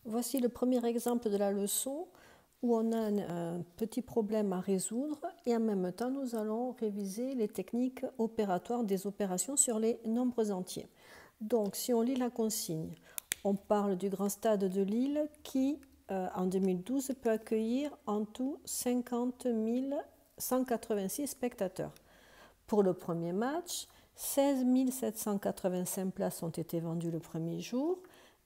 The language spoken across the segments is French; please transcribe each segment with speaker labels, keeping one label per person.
Speaker 1: Voici le premier exemple de la leçon où on a un petit problème à résoudre et en même temps nous allons réviser les techniques opératoires des opérations sur les nombres entiers. Donc si on lit la consigne, on parle du grand stade de Lille qui en 2012 peut accueillir en tout 50 186 spectateurs. Pour le premier match, 16 785 places ont été vendues le premier jour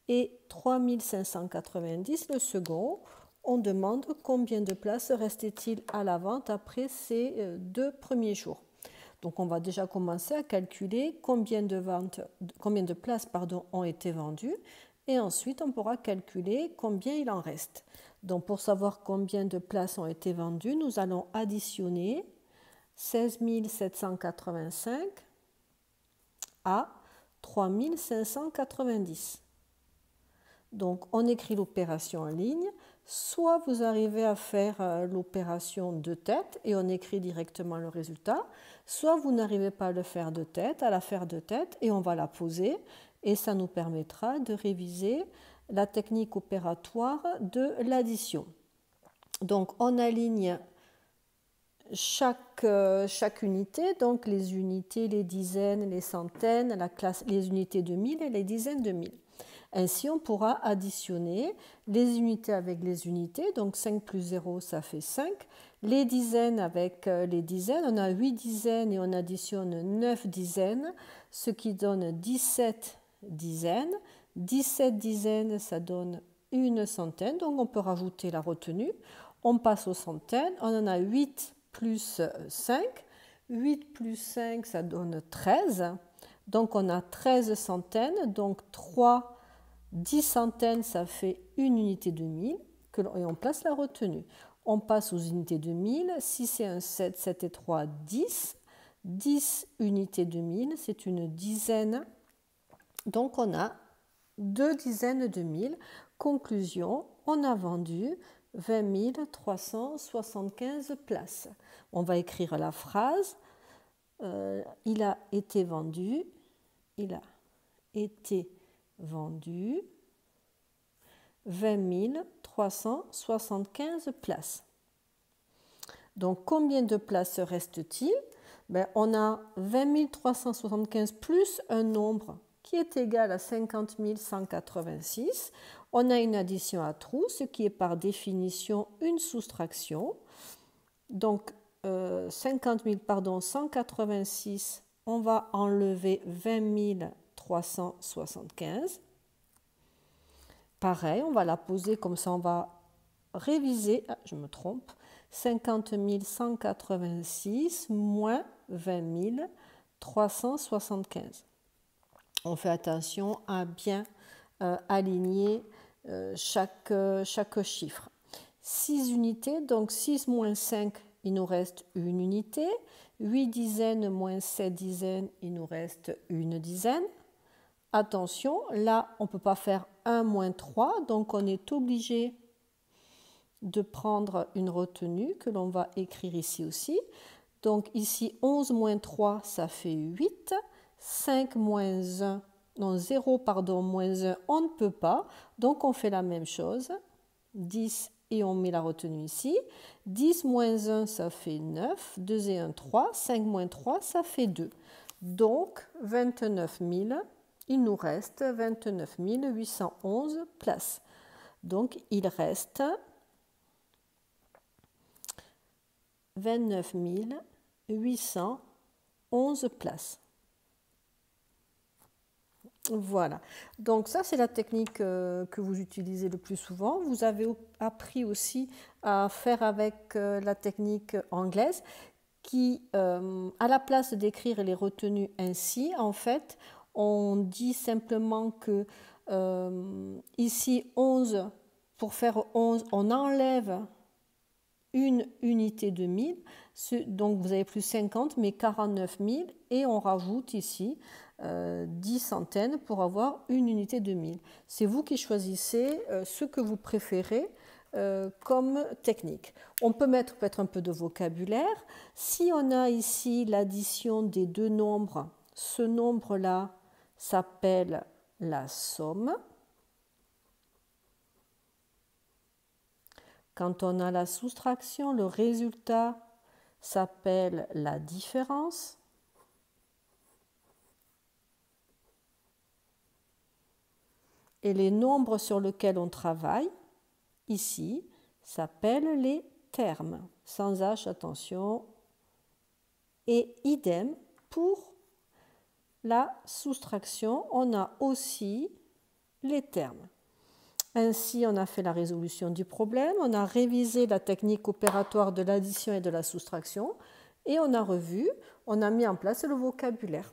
Speaker 1: et 3 590 le second. On demande combien de places restait-il à la vente après ces deux premiers jours. Donc on va déjà commencer à calculer combien de places ont été vendues et ensuite on pourra calculer combien il en reste. Donc pour savoir combien de places ont été vendues, nous allons additionner 16 785 à 3 590. Donc on écrit l'opération en ligne, soit vous arrivez à faire l'opération de tête et on écrit directement le résultat, soit vous n'arrivez pas à la faire de tête et on va la poser et ça nous permettra de réviser la technique opératoire de l'addition. Donc on aligne chaque unité, donc les unités, les dizaines, les centaines, les unités de mille et les dizaines de mille. Ainsi, on pourra additionner les unités avec les unités, donc 5 plus 0, ça fait 5. Les dizaines avec les dizaines, on a 8 dizaines et on additionne 9 dizaines, ce qui donne 17 dizaines. 17 dizaines, ça donne une centaine, donc on peut rajouter la retenue. On passe aux centaines, on en a 8 plus 5. 8 plus 5, ça donne 13. Donc on a 13 centaines, donc 10 centaines, ça fait une unité de 1000, et on place la retenue. On passe aux unités de 1000, 6 et 1, 7, 7 et 3, 10. 10 unités de 1000, c'est une dizaine. Donc on a 2 dizaines de 1000. Conclusion, on a vendu 20 375 places. On va écrire la phrase. Il a été vendu 20 375 places. Donc, combien de places reste-t-il? On a 20 375 plus un nombre qui est égal à 50 186. On a une addition à trous, ce qui est par définition une soustraction. Donc, 186, on va enlever 20 375. Pareil, on va la poser comme ça, on va réviser. Ah, je me trompe. 50 186 moins 20 375. On fait attention à bien aligner chaque chiffre. 6 unités, donc 6 moins 5, il nous reste une unité. 8 dizaines moins 7 dizaines, il nous reste une dizaine. Attention, là, on ne peut pas faire 1 moins 3, donc on est obligé de prendre une retenue que l'on va écrire ici aussi. Donc ici, 11 moins 3, ça fait 8. 5 moins 1, non 0, pardon, moins 1, on ne peut pas. Donc on fait la même chose. 10 et on met la retenue ici. 10 moins 1, ça fait 9. 2 et 1, 3. 5 moins 3, ça fait 2. Donc 29 000, il nous reste 29 811 places. Donc il reste 29 811 places. Voilà, donc ça c'est la technique que vous utilisez le plus souvent. Vous avez appris aussi à faire avec la technique anglaise qui, à la place d'écrire les retenues ainsi, en fait, on dit simplement que ici 11, pour faire 11, on enlève une unité de 1000, donc vous avez plus 50, mais 49 000, et on rajoute ici 10 centaines pour avoir une unité de 1000. C'est vous qui choisissez ce que vous préférez comme technique. On peut mettre peut-être un peu de vocabulaire. Si on a ici l'addition des deux nombres, ce nombre-là s'appelle la somme. Quand on a la soustraction, le résultat s'appelle la différence. Et les nombres sur lesquels on travaille, ici, s'appellent les termes. Sans H, attention. Et idem, pour la soustraction, on a aussi les termes. Ainsi, on a fait la résolution du problème, on a révisé la technique opératoire de l'addition et de la soustraction, et on a revu, on a mis en place le vocabulaire.